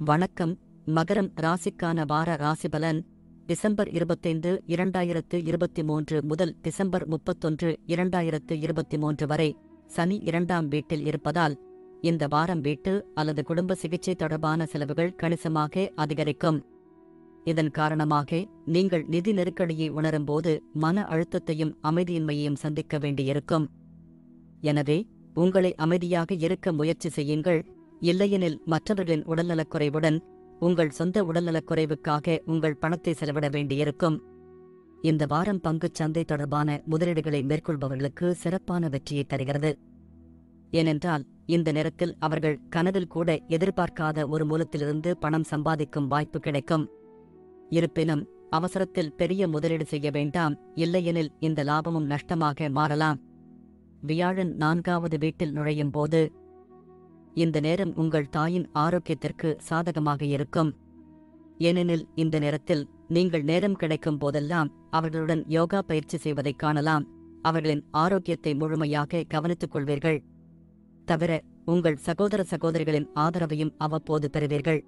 வணக்கம். மகரம் ராசிக்கான வார ராசிபலன் டிசம்பர் 25, 2023 முதல் டிசம்பர் 31, 2023 வரை சனி 2ஆம் வீட்டில் இருப்பதால் இந்த வாரம் வீட்டு அல்லது குடும்ப சிகிச்சை தொடர்பான செலவுகள் கணிசமாக அதிகரிக்கும். இதன் காரணமாக நீங்கள் நிதி நெருக்கடியை உணரும்போது மன அழுத்தத்தையும் அமைதியின்மையையும் சந்திக்க வேண்டியிருக்கும். எனவே உங்களை அமைதியாக இருக்க முயற்சி செய்யுங்கள். இல்லையெனில் மற்றவர்களின் உடல்நலக்குறைவுடன் உங்கள் சொந்த உடல்நலக்குறைவுக்காக உங்கள் பணத்தை செலவிட வேண்டியிருக்கும். இந்த வாரம் பங்குச் சந்தை தொடர்பான முதலீடுகளை மேற்கொள்பவர்களுக்கு சிறப்பான வெற்றியை தருகிறது. ஏனென்றால் இந்த நேரத்தில் அவர்கள் கனவில் கூட எதிர்பார்க்காத ஒரு மூலத்திலிருந்து பணம் சம்பாதிக்கும் வாய்ப்பு கிடைக்கும். இருப்பினும் அவசரத்தில் பெரிய முதலீடு செய்ய வேண்டாம், இல்லையெனில் இந்த லாபமும் நஷ்டமாக மாறலாம். வியாழன் 4வது வீட்டில் நுழையும் போது இந்த நேரம் உங்கள் தாயின் ஆரோக்கியத்திற்கு சாதகமாக இருக்கும். ஏனெனில் இந்த நேரத்தில் நீங்கள் நேரம் கிடைக்கும் போதெல்லாம் அவர்களுடன் யோகா பயிற்சி செய்வதைக் காணலாம். அவர்களின் ஆரோக்கியத்தை முழுமையாக கவனித்துக் கொள்வீர்கள். தவிர உங்கள் சகோதர சகோதரிகளின் ஆதரவையும் அவ்வப்போது பெறுவீர்கள்.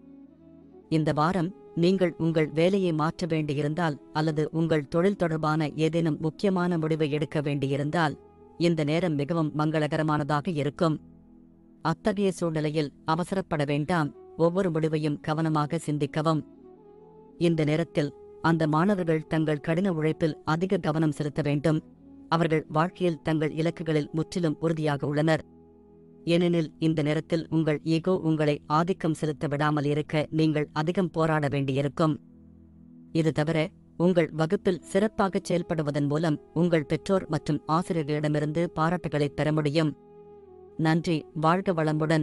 இந்த வாரம் நீங்கள் உங்கள் வேலையை மாற்ற வேண்டியிருந்தால் அல்லது உங்கள் தொழில் தொடர்பான ஏதேனும் முக்கியமான முடிவை எடுக்க வேண்டியிருந்தால் இந்த நேரம் மிகவும் மங்களகரமானதாக இருக்கும். அத்தகைய சூழ்நிலையில் அவசரப்பட வேண்டாம். ஒவ்வொரு முடிவையும் கவனமாக சிந்திக்கவும். இந்த நேரத்தில் அந்த மாணவர்கள் தங்கள் கடின உழைப்பில் அதிக கவனம் செலுத்த வேண்டும். அவர்கள் வாழ்க்கையில் தங்கள் இலக்குகளில் முற்றிலும் உறுதியாக உள்ளனர். ஏனெனில் இந்த நேரத்தில் உங்கள் ஈகோ உங்களை ஆதிக்கம் செலுத்த விடாமல் இருக்க நீங்கள் அதிகம் போராட வேண்டியிருக்கும். இது தவிர உங்கள் வகுப்பில் சிறப்பாகச் செயல்படுவதன் மூலம் உங்கள் பெற்றோர் மற்றும் ஆசிரியர்களிடமிருந்து பாராட்டுகளைப் பெற முடியும். நன்றி. வாழ்க வளமுடன்.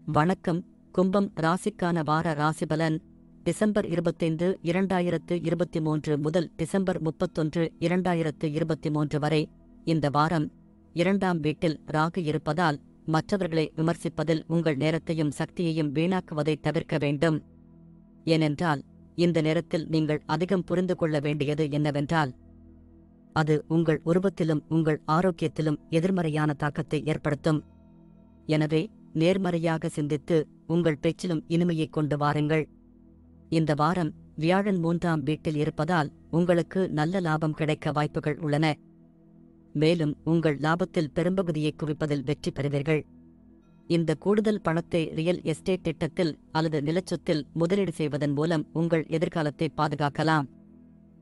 வணக்கம். கும்பம் ராசிக்கான வார ராசிபலன் டிசம்பர் 25, 2023 முதல் டிசம்பர் 31, 2023 வரை இந்த வாரம் 2ஆம் வீட்டில் ராகு இருப்பதால் மற்றவர்களை விமர்சிப்பதில் உங்கள் நேரத்தையும் சக்தியையும் வீணாக்குவதை தவிர்க்க வேண்டும். ஏனென்றால் இந்த நேரத்தில் நீங்கள் அதிகம் புரிந்து கொள்ள வேண்டியது என்னவென்றால் அது உங்கள் உருவத்திலும் உங்கள் ஆரோக்கியத்திலும் எதிர்மறையான தாக்கத்தை ஏற்படுத்தும். எனவே நேர்மறையாக சிந்தித்து உங்கள் பேச்சிலும் இனிமையைக் கொண்டு வாருங்கள். இந்த வாரம் வியாழன் 3ஆம் வீட்டில் இருப்பதால் உங்களுக்கு நல்ல லாபம் கிடைக்க வாய்ப்புகள் உள்ளன. மேலும் உங்கள் லாபத்தில் பெரும்பகுதியை குவிப்பதில் வெற்றி பெறுவீர்கள். இந்த கூடுதல் பணத்தை ரியல் எஸ்டேட் திட்டத்தில் அல்லது நிலச்சொத்தில் முதலீடு செய்வதன் மூலம் உங்கள் எதிர்காலத்தை பாதுகாக்கலாம்.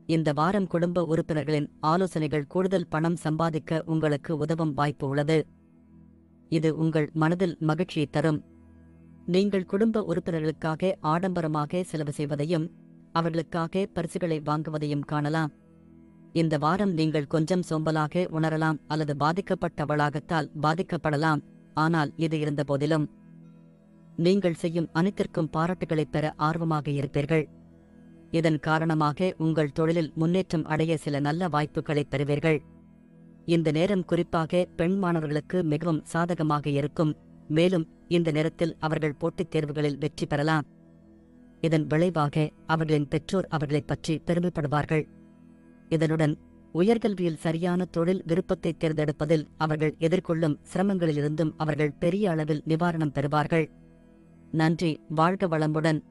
இந்த வாரம் குடும்ப உறுப்பினர்களின் ஆலோசனைகள் கூடுதல் பணம் சம்பாதிக்க உங்களுக்கு உதவும் வாய்ப்பு உள்ளது. இது உங்கள் மனதில் மகிழ்ச்சியை தரும். நீங்கள் குடும்ப உறுப்பினர்களுக்காக ஆடம்பரமாக செலவு செய்வதையும் அவர்களுக்காக பரிசுகளை வாங்குவதையும் காணலாம். இந்த வாரம் நீங்கள் கொஞ்சம் சோம்பலாக உணரலாம் அல்லது பாதிக்கப்பட்ட வளாகத்தால் பாதிக்கப்படலாம். ஆனால் இது இருந்தபோதிலும் நீங்கள் செய்யும் அனைத்திற்கும் பாராட்டுகளைப் பெற ஆர்வமாக இருப்பீர்கள். இதன் காரணமாக உங்கள் தொழிலில் முன்னேற்றம் அடைய சில நல்ல வாய்ப்புகளைப் பெறுவீர்கள். இந்த நேரம் குறிப்பாக பெண் மாணவர்களுக்கு மிகவும் சாதகமாக இருக்கும். மேலும் இந்த நேரத்தில் அவர்கள் போட்டித் தேர்வுகளில் வெற்றி பெறலாம். இதன் விளைவாக அவர்களின் பெற்றோர் அவர்களைப் பற்றி பெருமைப்படுவார்கள். இதனுடன் உயர்கல்வியில் சரியான தொழில் விருப்பத்தை தேர்ந்தெடுப்பதில் அவர்கள் எதிர்கொள்ளும் சிரமங்களிலிருந்தும் அவர்கள் பெரிய அளவில் நிவாரணம் பெறுவார்கள். நன்றி. வாழ்க வளமுடன்.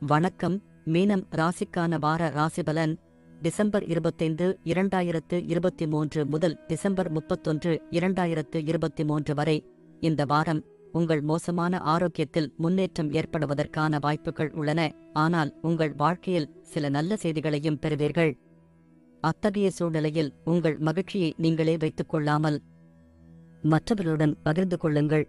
வணக்கம். மீனம் ராசிக்கான வார ராசிபலன் டிசம்பர் 25, 2023 முதல் டிசம்பர் 31, 2023 வரை இந்த வாரம் உங்கள் மோசமான ஆரோக்கியத்தில் முன்னேற்றம் ஏற்படுவதற்கான வாய்ப்புகள் உள்ளன. ஆனால் உங்கள் வாழ்க்கையில் சில நல்ல செய்திகளையும் பெறுவீர்கள். அத்தகைய சூழ்நிலையில் உங்கள் மகிழ்ச்சியை நீங்களே வைத்துக் கொள்ளாமல் மற்றவர்களுடன் பகிர்ந்து கொள்ளுங்கள்.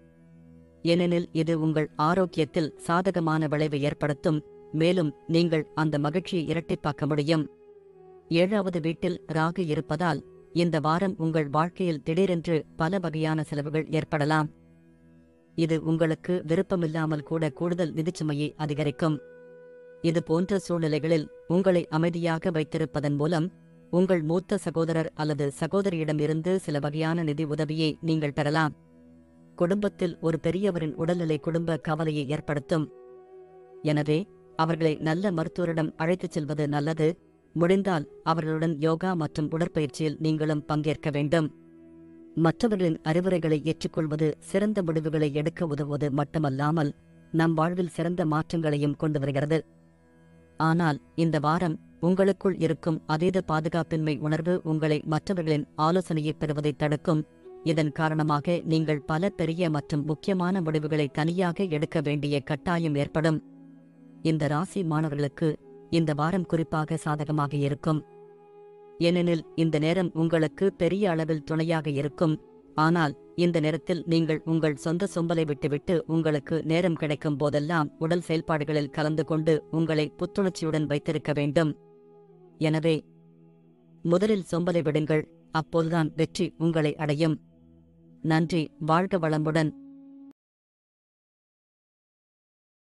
ஏனெனில் இது உங்கள் ஆரோக்கியத்தில் சாதகமான விளைவை ஏற்படுத்தும். மேலும் நீங்கள் அந்த மகிழ்ச்சியை இரட்டிப்பாக்க முடியும். 7வது வீட்டில் ராகு இருப்பதால் இந்த வாரம் உங்கள் வாழ்க்கையில் திடீரென்று பல வகையான செலவுகள் ஏற்படலாம். இது உங்களுக்கு விருப்பமில்லாமல் கூட கூடுதல் நிதிச்சுமையை அதிகரிக்கும். இது போன்ற சூழ்நிலைகளில் உங்களை அமைதியாக வைத்திருப்பதன் மூலம் உங்கள் மூத்த சகோதரர் அல்லது சகோதரியிடமிருந்து சில வகையான நிதி உதவியை நீங்கள் பெறலாம். குடும்பத்தில் ஒரு பெரியவரின் உடல்நிலை குடும்ப கவலையை ஏற்படுத்தும். எனவே அவர்களை நல்ல மருத்துவரிடம் அழைத்துச் செல்வது நல்லது. முடிந்தால் அவர்களுடன் யோகா மற்றும் உடற்பயிற்சியில் நீங்களும் பங்கேற்க வேண்டும். மற்றவர்களின் அறிவுரைகளை ஏற்றுக்கொள்வது சிறந்த முடிவுகளை எடுக்க உதவுவது மட்டுமல்லாமல் நம் வாழ்வில் சிறந்த மாற்றங்களையும் கொண்டு வருகிறது. ஆனால் இந்த வாரம் உங்களுக்குள் இருக்கும் அதீத பாதுகாப்பின்மை உணர்வு உங்களை மற்றவர்களின் ஆலோசனையை பெறுவதை தடுக்கும். இதன் காரணமாக நீங்கள் பல பெரிய மற்றும் முக்கியமான முடிவுகளை தனியாக எடுக்க வேண்டிய கட்டாயம் ஏற்படும். இந்த ராசி மாணவர்களுக்கு இந்த வாரம் குறிப்பாக சாதகமாக இருக்கும். ஏனெனில் இந்த நேரம் உங்களுக்கு பெரிய அளவில் துணையாக இருக்கும். ஆனால் இந்த நேரத்தில் நீங்கள் உங்கள் சொந்த சொம்பலை விட்டுவிட்டு உங்களுக்கு நேரம் கிடைக்கும் போதெல்லாம் உடல் செயல்பாடுகளில் கலந்து கொண்டு உங்களை புத்துணர்ச்சியுடன் வைத்திருக்க வேண்டும். எனவே முதலில் சொம்பலை விடுங்கள். அப்போதுதான் வெற்றி உங்களை அடையும். நன்றி. வாழ்க வளமுடன்.